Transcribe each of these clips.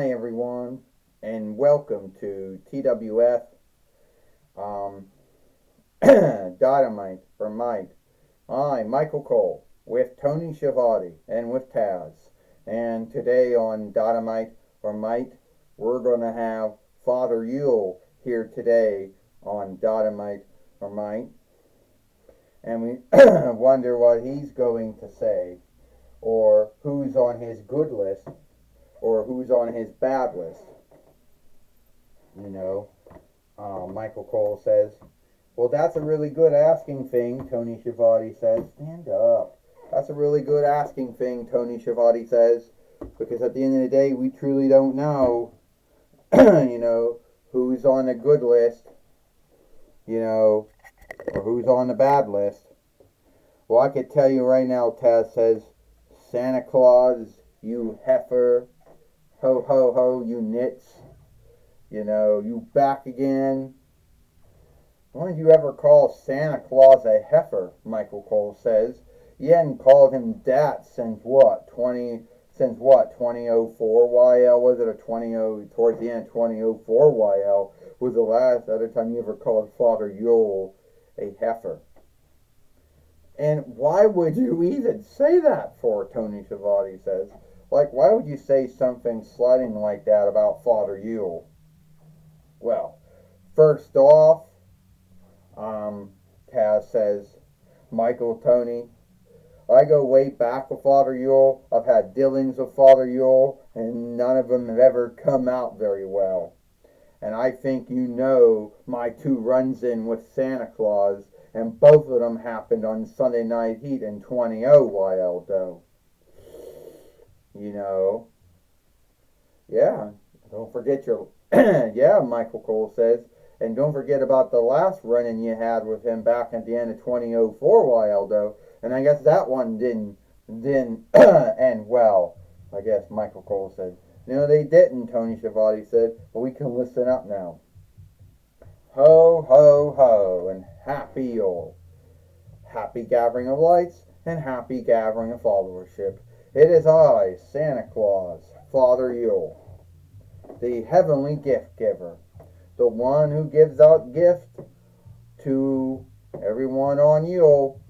Hi everyone, and welcome to TWF um, Dynamite for Mike. I'm Michael Cole with Tony Schiavone and with Taz. And today on Dynamite for Mike, we're going to have Father Yule here today on Dynamite for Mike. And we wonder what he's going to say, or who's on his good list, or who's on his bad list. You know, Michael Cole says, well, that's a really good asking thing, Tony Schiavone says. Stand up. That's a really good asking thing, Tony Schiavone says, because at the end of the day, we truly don't know, who's on the good list, or who's on the bad list. Well, I could tell you right now, Taz says, Santa Claus, you heifer, ho ho ho, you nits, you back again. When did you ever call Santa Claus a heifer? Michael Cole says. You hadn't called him that since what? 2004 YL? Was it a 20 towards the end of 2004 YL was the last other time you ever called Father Yule a heifer. And why would you even say that for, Tony Schiavone says. Like, why would you say something slighting like that about Father Yule? Well, first off, Taz says, Michael, Tony, I go way back with Father Yule. I've had dealings with Father Yule, and none of them have ever come out very well. And I think my two runs-in with Santa Claus, and both of them happened on Sunday Night Heat in 20 YL, though. Yeah, don't forget your, yeah, Michael Cole says, and don't forget about the last run-in you had with him back at the end of 2004 YL, though, and I guess that one didn't end well, I guess Michael Cole said. No, they didn't, Tony Schiavone said, but we can listen up now. Ho, ho, ho, and happy Yule. Happy gathering of lights, and happy gathering of followership. It is I, Santa Claus, Father Yule, the heavenly gift giver, the one who gives out gift to everyone on Yule.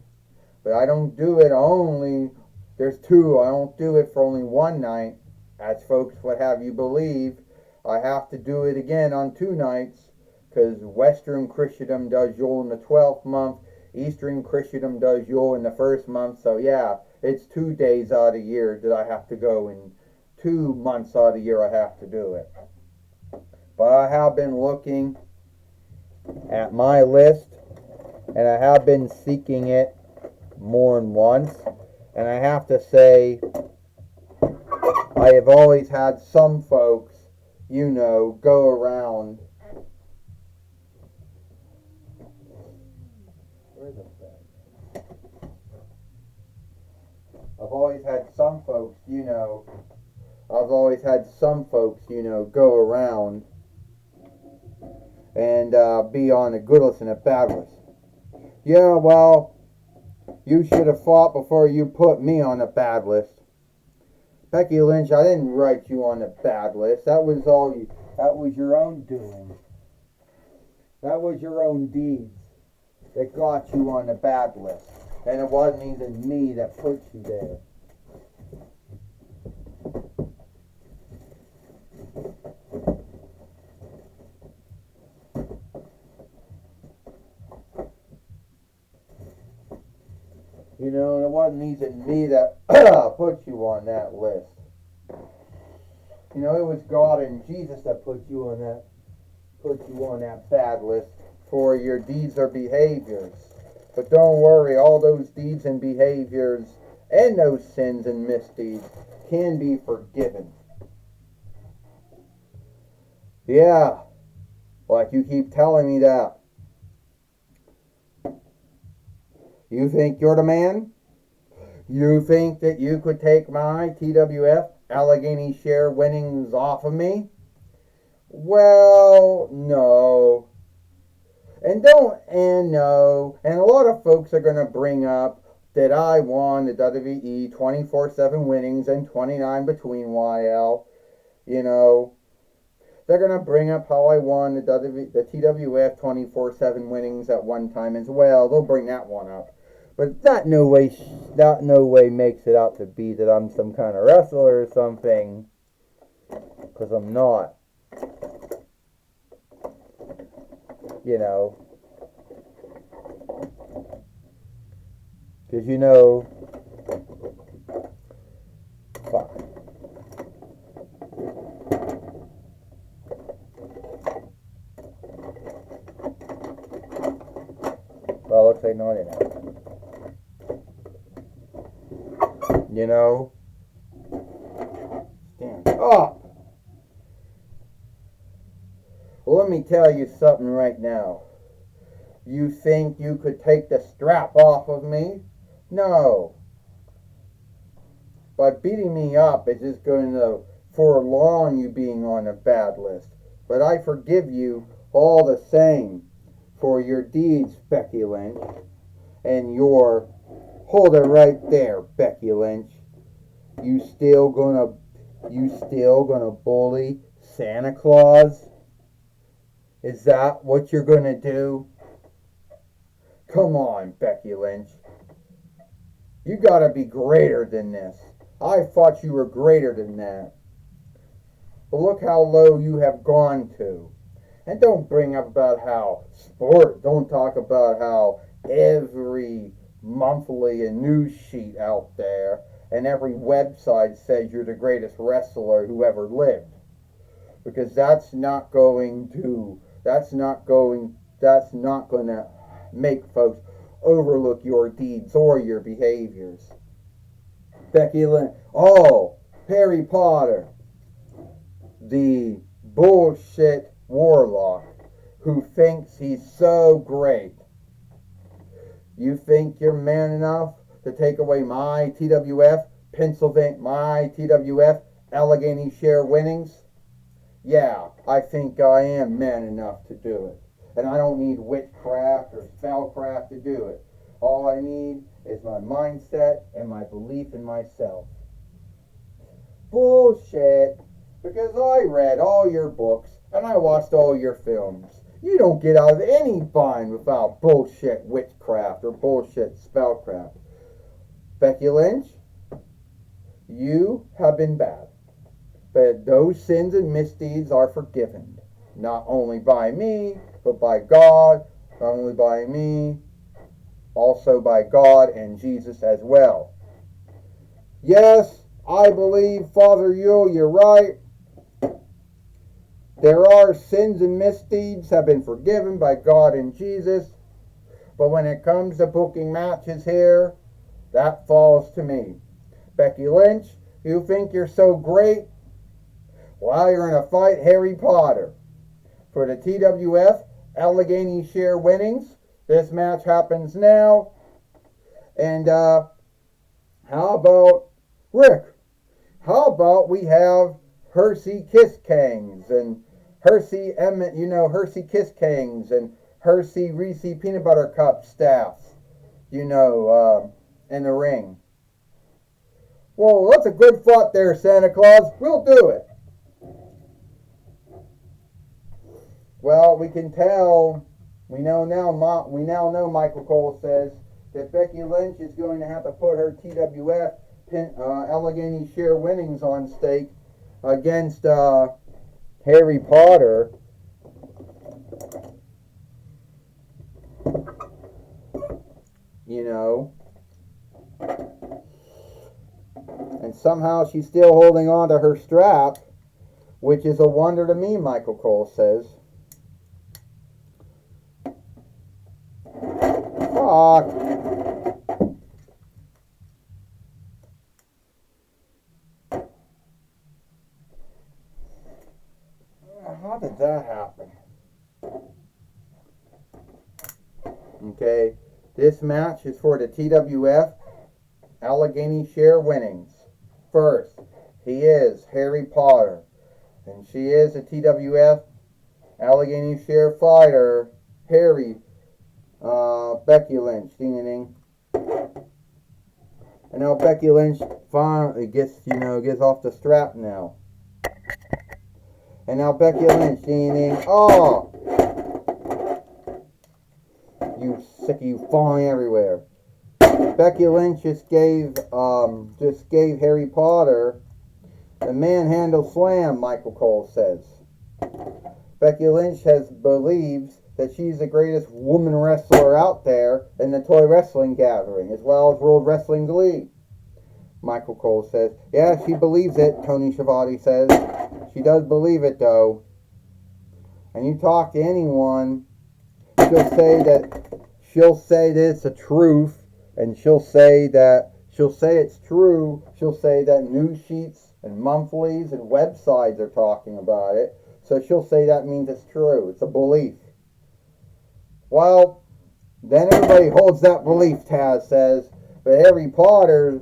But I don't do it there's two, I don't do it for only one night, as folks would have you believe. I have to do it again on 2 nights, because Western Christendom does Yule in the 12th month, Eastern Christendom does Yule in the 1st month, so yeah, it's 2 days out of the year that I have to go, and 2 months out of the year I have to do it. But I have been looking at my list, and I have been seeking it more than once, and I have to say, I have always had some folks, go around. I've always had some folks, go around and be on a good list and a bad list. Yeah, well, you should have fought before you put me on a bad list. Becky Lynch, I didn't write you on a bad list. That was your own doing. That was your own deeds that got you on the bad list. And it wasn't even me that put you there. It wasn't even me that put you on that list. It was God and Jesus that put you on that bad list for your deeds or behaviors. But don't worry, all those deeds and behaviors and those sins and misdeeds can be forgiven. Yeah, like you keep telling me that. You think you're the man? You think that you could take my TWF Allegheny share winnings off of me? Well, no. And no. And a lot of folks are going to bring up that I won the WWE 24/7 winnings and 29 between YL. You know, they're going to bring up how I won the TWF 24/7 winnings at one time as well. They'll bring that one up. But that no way makes it out to be that I'm some kind of wrestler or something. Because I'm not. You know. Because fuck. Well, looks like not enough. Stand up. Well, let me tell you something right now. You think you could take the strap off of me? No. By beating me up, it's just going to prolong you being on a bad list. But I forgive you all the same for your deeds, Becky Lynch. And hold it right there, Becky Lynch. You still gonna bully Santa Claus? Is that what you're gonna do? Come on, Becky Lynch. You gotta be greater than this. I thought you were greater than that. But look how low you have gone to. And don't bring up about how don't talk about how every monthly and news sheet out there and every website says you're the greatest wrestler who ever lived. Because that's not going to make folks overlook your deeds or your behaviors. Becky Lynch. Oh, Harry Potter. The bullshit warlock who thinks he's so great. You think you're man enough to take away my TWF Allegheny share winnings? Yeah, I think I am man enough to do it. And I don't need witchcraft or spellcraft to do it. All I need is my mindset and my belief in myself. Bullshit. Because I read all your books and I watched all your films. You don't get out of any bind without bullshit witchcraft or bullshit spellcraft. Becky Lynch, you have been bad. But those sins and misdeeds are forgiven. Not only by me, but by God. Not only by me, also by God and Jesus as well. Yes, I believe, Father Yule, you're right. There are sins and misdeeds have been forgiven by God and Jesus. But when it comes to booking matches here, that falls to me. Becky Lynch, you think you're so great? Well, you're going to fight Harry Potter for the TWF Allegheny share winnings. This match happens now. And how about Rick? How about we have Hershey Kiss Kangs and Hershey Kiss Kangs and Hershey Reese Peanut Butter Cup staffs, in the ring. Well, that's a good thought there, Santa Claus. We'll do it. Well, we now know, Michael Cole says, that Becky Lynch is going to have to put her TWF Allegheny share winnings on stake against Harry Potter. And somehow she's still holding on to her strap, which is a wonder to me, Michael Cole says. Fuck. How did that happen? Okay, this match is for the TWF Allegheny share winnings. First, he is Harry Potter, and she is a TWF Allegheny share fighter, Becky Lynch. Ding ding ding. And now Becky Lynch finally gets off the strap now. And now Becky Lynch, ding, ding. Oh! You sick, you falling everywhere. Becky Lynch just gave Harry Potter the manhandle slam, Michael Cole says. Becky Lynch believes that she's the greatest woman wrestler out there in the toy wrestling gathering, as well as World Wrestling League. Michael Cole says, yeah, she believes it, Tony Schiavone says. She does believe it, though. And you talk to anyone, she'll say that it's the truth, and she'll say it's true. She'll say that news sheets and monthlies and websites are talking about it. So she'll say that means it's true. It's a belief. Well, then everybody holds that belief, Taz says. But Harry Potter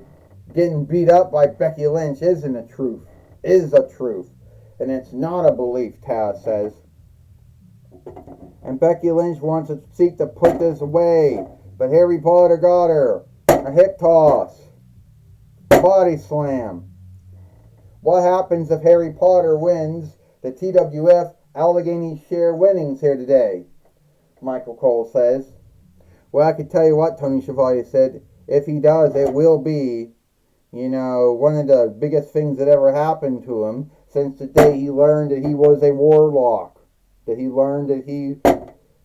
getting beat up by Becky Lynch isn't a truth. Is a truth. And it's not a belief, Taz says. And Becky Lynch wants to seek to put this away. But Harry Potter got her. A hip toss. A body slam. What happens if Harry Potter wins the TWF Allegheny Share winnings here today? Michael Cole says. Well, I can tell you what, Tony Schiavone said. If he does, it will be, one of the biggest things that ever happened to him since the day he learned that he was a warlock. That he learned that he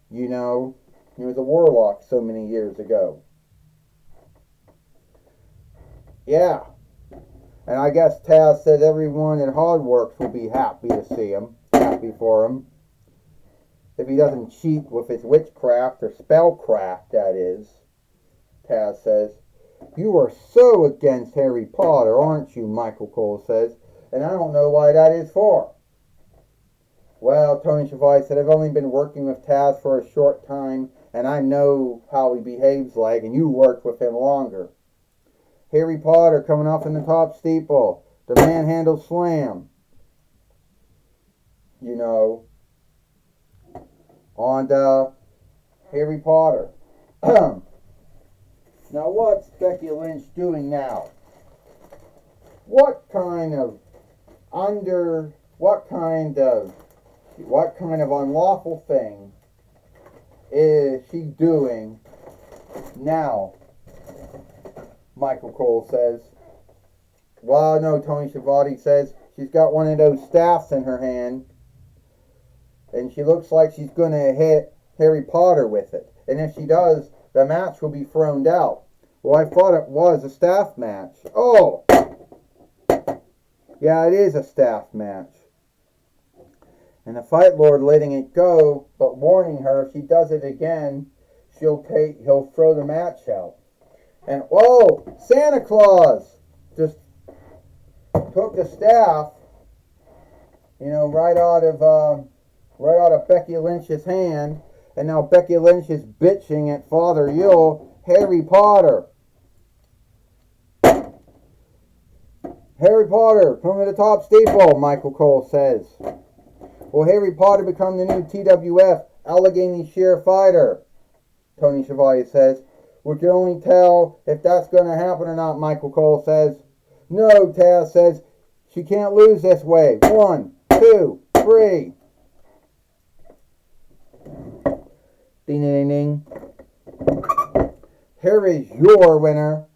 was a warlock so many years ago. Yeah. And I guess Taz said everyone at Hardworks will be happy to see him. Happy for him. If he doesn't cheat with his witchcraft or spellcraft, that is. Taz says. You are so against Harry Potter, aren't you, Michael Cole says. And I don't know why that is for. Well, Tony Schiavone said, I've only been working with Taz for a short time, and I know how he behaves like, and you worked with him longer. Harry Potter coming off in the top steeple. The manhandle slam. On Harry Potter. Now what's Becky Lynch doing now? What kind of unlawful thing is she doing now? Michael Cole says. Well, no, Tony Schiavone says she's got one of those staffs in her hand, and she looks like she's going to hit Harry Potter with it. And if she does, the match will be thrown out. Well, I thought it was a staff match. Oh! Yeah, it is a staff match. And the Fight Lord letting it go, but warning her if she does it again, he'll throw the match out. And whoa, Santa Claus just took the staff, right out of Becky Lynch's hand, and now Becky Lynch is bitching at Father Yule, Harry Potter. Harry Potter, come to the top steeple, Michael Cole says. Will Harry Potter become the new TWF Allegheny Share fighter? Tony Schiavone says. We can only tell if that's going to happen or not, Michael Cole says. No, Taz says. She can't lose this way. 1, 2, 3. Ding, ding, ding. Here is your winner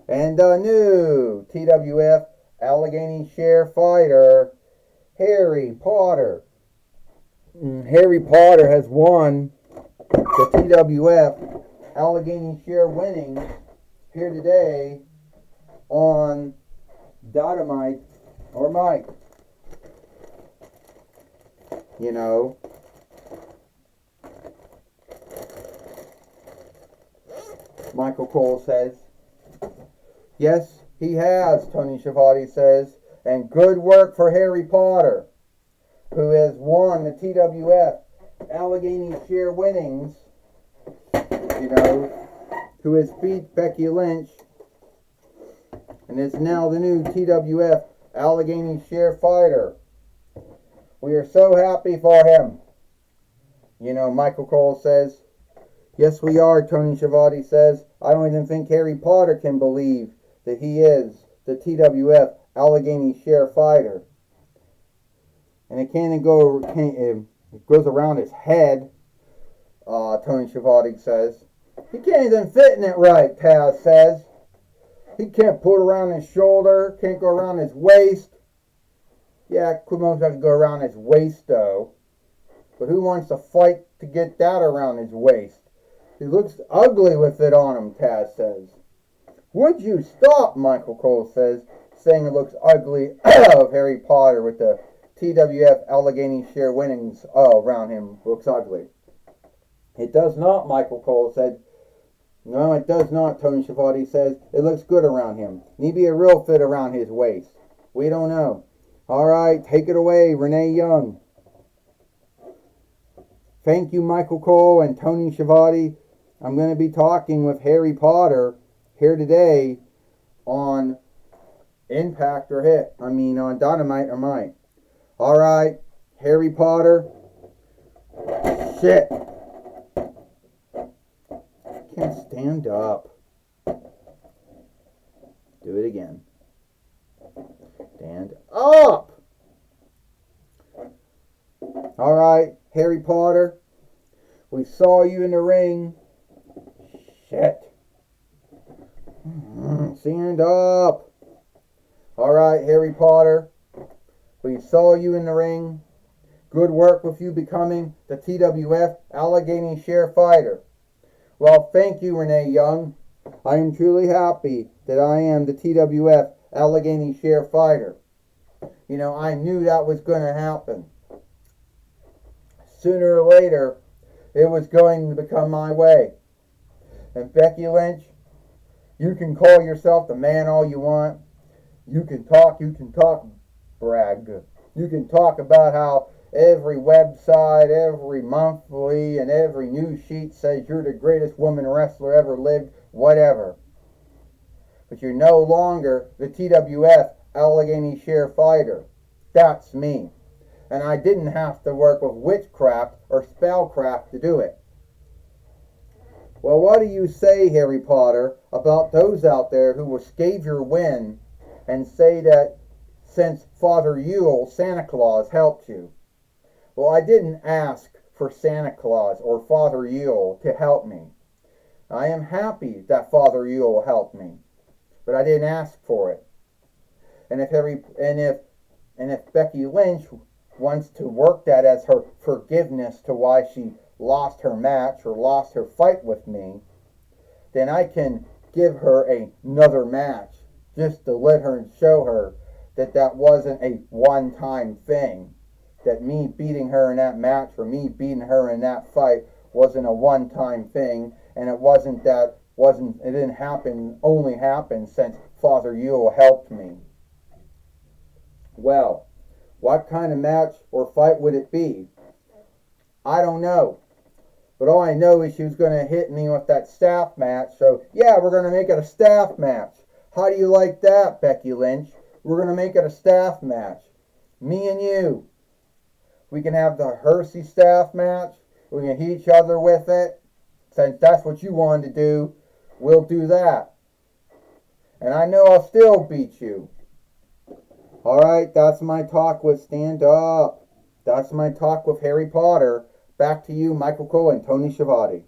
and the new TWF Allegheny Share fighter, Harry Potter. Harry Potter has won the TWF Allegheny Share winnings here today on Dynamite or Mike. Michael Cole says. Yes, he has, Tony Schiavone says. And good work for Harry Potter, who has won the TWF Allegheny Share winnings, who has beat Becky Lynch and is now the new TWF Allegheny Share fighter. We are so happy for him. Michael Cole says. Yes, we are, Tony Schiavone says. I don't even think Harry Potter can believe that he is the TWF Allegheny Share fighter. and it it goes around his head. Tony Schiavone says. He can't even fit in it right, Taz says. He can't put it around his shoulder, can't go around his waist. Yeah, Kumo's got to go around his waist, though. But who wants to fight to get that around his waist? He looks ugly with it on him, Taz says. Would you stop, Michael Cole says, saying it looks ugly of Harry Potter with the TWF Allegheny share winnings around him. Looks ugly. It does not, Michael Cole said. No, it does not, Tony Schiavone says. It looks good around him. Need be a real fit around his waist. We don't know. All right, take it away, Renee Young. Thank you, Michael Cole and Tony Schiavone. I'm going to be talking with Harry Potter here today on Impact or Hit. On Dynamite or Mite. All right, Harry Potter. Shit. Can't stand up. Do it again. Stand up. All right, Harry Potter. We saw you in the ring. Shit. Stand up. All right, Harry Potter. We saw you in the ring. Good work with you becoming the TWF Allegheny Share Fighter. Well, thank you, Renee Young. I am truly happy that I am the TWF Allegheny Share Fighter. I knew that was going to happen. Sooner or later, it was going to become my way. And Becky Lynch, you can call yourself the man all you want. You can talk, brag. You can talk about how every website, every monthly, and every news sheet says you're the greatest woman wrestler ever lived, whatever. But you're no longer the TWF Allegheny Share Fighter. That's me. And I didn't have to work with witchcraft or spellcraft to do it. Well, what do you say, Harry Potter, about those out there who will scathe your win and say that since Father Yule, Santa Claus, helped you? Well, I didn't ask for Santa Claus or Father Yule to help me. I am happy that Father Yule helped me, but I didn't ask for it. And if Becky Lynch wants to work that as her forgiveness to why she lost her match or lost her fight with me, then I can give her another match just to let her show her that wasn't a one-time thing. That me beating her in that match or me beating her in that fight wasn't a one-time thing, and it didn't only happen since Father Yule helped me. Well, what kind of match or fight would it be? I don't know. But all I know is she was going to hit me with that staff match. So, yeah, we're going to make it a staff match. How do you like that, Becky Lynch? We're going to make it a staff match. Me and you. We can have the Hersey staff match. We can hit each other with it. Since that's what you wanted to do, we'll do that. And I know I'll still beat you. Alright, that's my talk with Stand Up. That's my talk with Harry Potter. Back to you, Michael Cole and Tony Schiavone.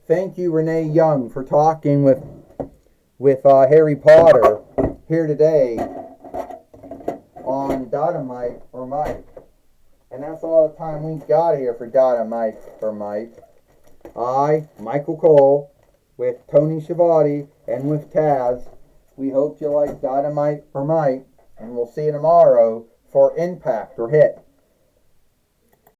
Thank you, Renee Young, for talking with Harry Potter here today on Dynamite or Mite. And that's all the time we've got here for Dynamite or Mite. I, Michael Cole, with Tony Schiavone and with Taz. We hope you like Dynamite or Mite, and we'll see you tomorrow for Impact or Hit.